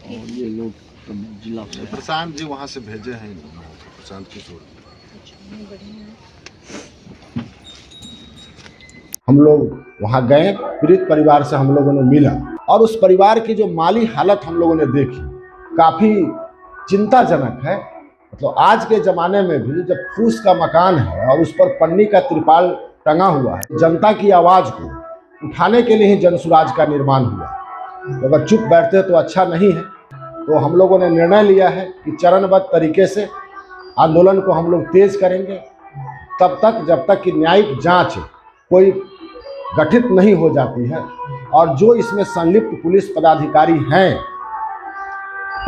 और ये लोग जिला से प्रशांत जी वहाँ से भेजे हैं प्रशांत किशोर। हम लोग वहाँ गए, पीड़ित परिवार से हम लोगों ने मिला और उस परिवार की जो माली हालत हम लोगों ने देखी, काफ़ी चिंताजनक है। मतलब आज के ज़माने में भी जब फूस का मकान है और उस पर पन्नी का त्रिपाल टंगा हुआ है, जनता की आवाज़ को उठाने के लिए ही जनसुराज का निर्माण हुआ। तो अगर चुप बैठते तो अच्छा नहीं है। तो हम लोगों ने निर्णय लिया है कि चरणबद्ध तरीके से आंदोलन को हम लोग तेज करेंगे तब तक जब तक कि न्यायिक जांच कोई गठित नहीं हो जाती है और जो इसमें संलिप्त पुलिस पदाधिकारी हैं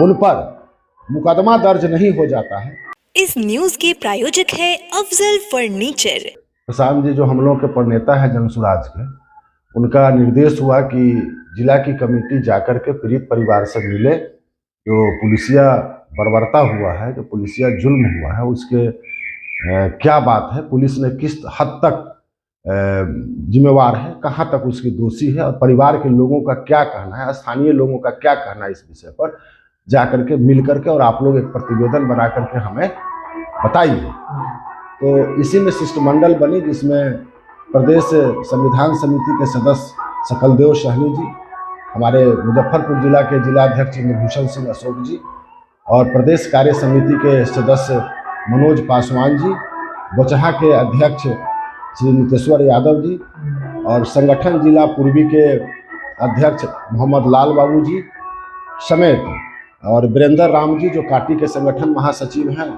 उन पर मुकदमा दर्ज नहीं हो जाता है। इस न्यूज के प्रायोजक है अफजल फर्नीचर। प्रशांत जी जो हम लोग के प्रणेता है जनसुराज के, उनका निर्देश हुआ कि जिला की कमेटी जाकर के पीड़ित परिवार से मिले। जो पुलिसिया बर्बरता हुआ है, जो पुलिसिया जुल्म हुआ है, उसके क्या बात है, पुलिस ने किस हद तक जिम्मेवार है, कहाँ तक उसकी दोषी है और परिवार के लोगों का क्या कहना है, स्थानीय लोगों का क्या कहना है, इस विषय पर जाकर के मिल करके और आप लोग एक प्रतिवेदन बना करके हमें बताइए। तो इसी में शिष्टमंडल बनी जिसमें प्रदेश संविधान समिति के सदस्य सकलदेव सहनी जी, हमारे मुजफ्फरपुर जिला के जिलाध्यक्ष इंद्रभूषण सिंह अशोक जी और प्रदेश कार्य समिति के सदस्य मनोज पासवान जी, बोचहा के अध्यक्ष श्री नितेश्वर यादव जी और संगठन जिला पूर्वी के अध्यक्ष मोहम्मद लाल बाबू जी समेत और वीरेंद्र राम जी जो काटी के संगठन महासचिव हैं,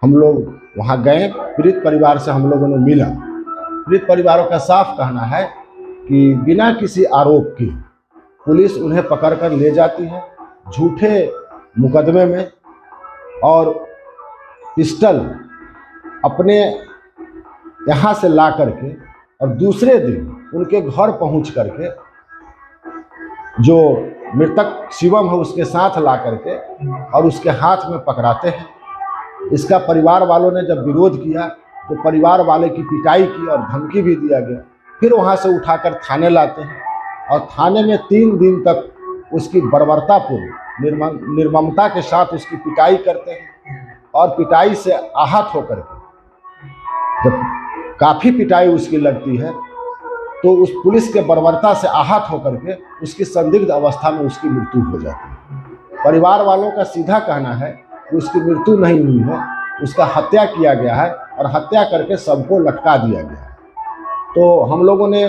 हम लोग वहाँ गए, पीड़ित परिवार से हम लोगों ने मिला। पीड़ित परिवारों का साफ कहना है कि बिना किसी आरोप के पुलिस उन्हें पकड़कर ले जाती है झूठे मुकदमे में और पिस्टल अपने यहाँ से ला करके और दूसरे दिन उनके घर पहुँच करके जो मृतक शिवम है उसके साथ ला करके और उसके हाथ में पकड़ाते हैं। इसका परिवार वालों ने जब विरोध किया तो परिवार वाले की पिटाई की और धमकी भी दिया गया। फिर वहाँ से उठाकर थाने लाते हैं और थाने में 3 दिन तक उसकी बर्बरतापूर्ण निर्ममता के साथ उसकी पिटाई करते हैं और पिटाई से आहत होकर के जब काफ़ी पिटाई उसकी लगती है तो उस पुलिस के बर्बरता से आहत होकर के उसकी संदिग्ध अवस्था में उसकी मृत्यु हो जाती है। परिवार वालों का सीधा कहना है कि उसकी मृत्यु नहीं हुई है, उसका हत्या किया गया है और हत्या करके सबको लटका दिया गया है। तो हम लोगों ने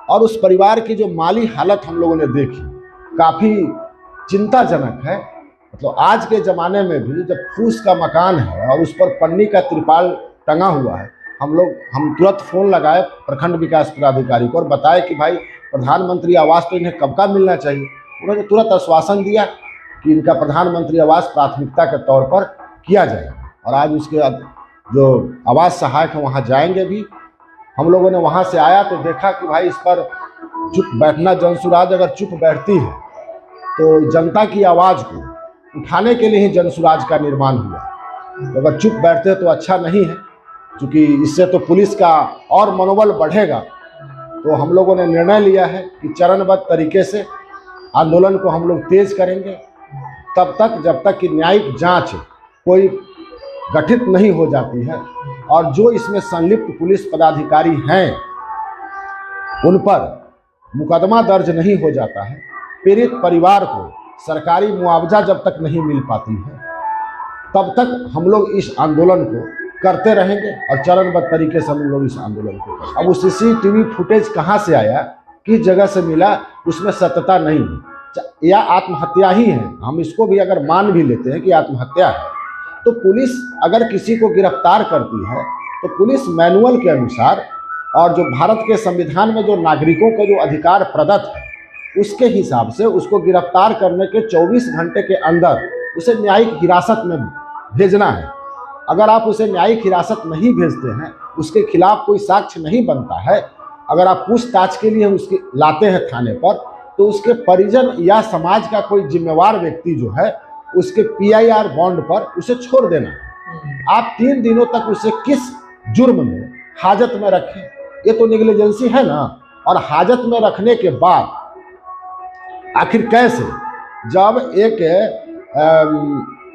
और उस परिवार की जो माली हालत हम लोगों ने देखी, काफ़ी चिंताजनक है। मतलब आज के ज़माने में भी जब फूस का मकान है और उस पर पन्नी का त्रिपाल टंगा हुआ है, हम तुरंत फ़ोन लगाए प्रखंड विकास पदाधिकारी को और बताए कि भाई प्रधानमंत्री आवास तो इन्हें कब का मिलना चाहिए। उन्होंने तुरंत आश्वासन दिया कि इनका प्रधानमंत्री आवास प्राथमिकता के तौर पर किया जाएगा और आज उसके जो आवास सहायक हैं वहाँ जाएंगे भी। हम लोगों ने वहाँ से आया तो देखा कि भाई इस पर चुप बैठना, जनसुराज अगर चुप बैठती है तो जनता की आवाज़ को उठाने के लिए ही जनसुराज का निर्माण हुआ। तो अगर चुप बैठते तो अच्छा नहीं है, क्योंकि इससे तो पुलिस का और मनोबल बढ़ेगा। तो हम लोगों ने निर्णय लिया है कि चरणबद्ध तरीके से आंदोलन को हम लोग तेज करेंगे तब तक जब तक कि न्यायिक जांच कोई गठित नहीं हो जाती है और जो इसमें संलिप्त पुलिस पदाधिकारी हैं उन पर मुकदमा दर्ज नहीं हो जाता है। पीड़ित परिवार को सरकारी मुआवजा जब तक नहीं मिल पाती है तब तक हम लोग इस आंदोलन को करते रहेंगे और चरणबद्ध तरीके से हम लोग इस आंदोलन को करेंगे। अब वो CCTV फुटेज कहाँ से आया, किस जगह से मिला, उसमें सत्यता नहीं है या आत्महत्या ही है। हम इसको भी अगर मान भी लेते हैं कि आत्महत्या है तो पुलिस अगर किसी को गिरफ्तार करती है तो पुलिस मैनुअल के अनुसार और जो भारत के संविधान में जो नागरिकों को जो अधिकार प्रदत्त है उसके हिसाब से उसको गिरफ्तार करने के 24 घंटे के अंदर उसे न्यायिक हिरासत में भेजना है। अगर आप उसे न्यायिक हिरासत नहीं भेजते हैं, उसके खिलाफ कोई साक्ष्य नहीं बनता है, अगर आप पूछताछ के लिए उसके लाते हैं थाने पर तो उसके परिजन या समाज का कोई जिम्मेवार व्यक्ति जो है उसके PIR बॉन्ड पर उसे छोड़ देना। आप 3 दिनों तक उसे किस जुर्म में हाजत में रखें, ये तो नेग्लिजेंसी है ना। और हाजत में रखने के बाद आखिर कैसे जब एक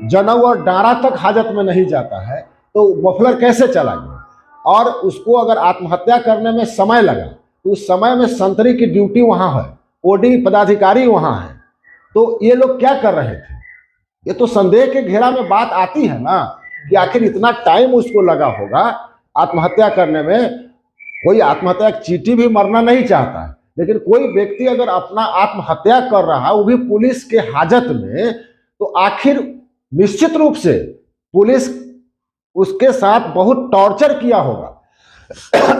जनऊ और डारा तक हाजत में नहीं जाता है तो मफलर कैसे चलाएंगे? और उसको अगर आत्महत्या करने में समय लगा तो उस समय में संतरी की ड्यूटी वहां है, ओडी पदाधिकारी वहां है, तो ये लोग क्या कर रहे थे? ये तो संदेह के घेरा में बात आती है ना कि आखिर इतना टाइम उसको लगा होगा आत्महत्या करने में। कोई आत्महत्या चींटी भी मरना नहीं चाहता है, लेकिन कोई व्यक्ति अगर अपना आत्महत्या कर रहा है वो भी पुलिस के हाजत में, तो आखिर निश्चित रूप से पुलिस उसके साथ बहुत टॉर्चर किया होगा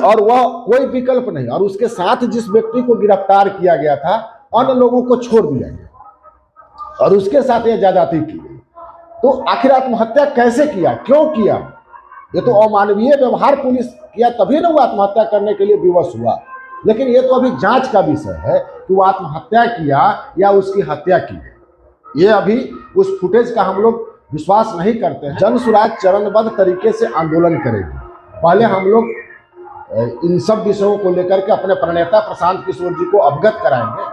और वह कोई विकल्प नहीं। और उसके साथ जिस व्यक्ति को गिरफ्तार किया गया था अन्य लोगों को छोड़ दिया गया और उसके साथ यह ज्यादती की गई। तो आखिर आत्महत्या कैसे किया, क्यों किया? ये तो अमानवीय व्यवहार पुलिस किया तभी ना वो आत्महत्या करने के लिए विवश हुआ। लेकिन ये तो अभी जांच का विषय है कि वो आत्महत्या किया या उसकी हत्या की। ये अभी उस फुटेज का हम लोग विश्वास नहीं करते हैं। जन सुराज चरणबद्ध तरीके से आंदोलन करेगी। पहले हम लोग इन सब विषयों को लेकर के अपने प्रणेता प्रशांत किशोर जी को अवगत कराएंगे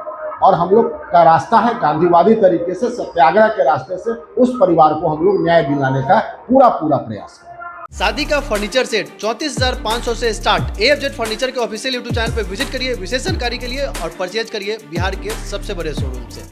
और हम लोग का रास्ता है गांधीवादी तरीके से, सत्याग्रह के रास्ते से उस परिवार को हम लोग न्याय दिलाने का पूरा प्रयास करें। शादी का फर्नीचर सेट 34,500 से स्टार्ट। AFZ फर्नीचर के ऑफिशियल यूट्यूब चैनल पर विजिट करिए विशेष जानकारी के लिए और परचेज करिए बिहार के सबसे बड़े शोरूम से।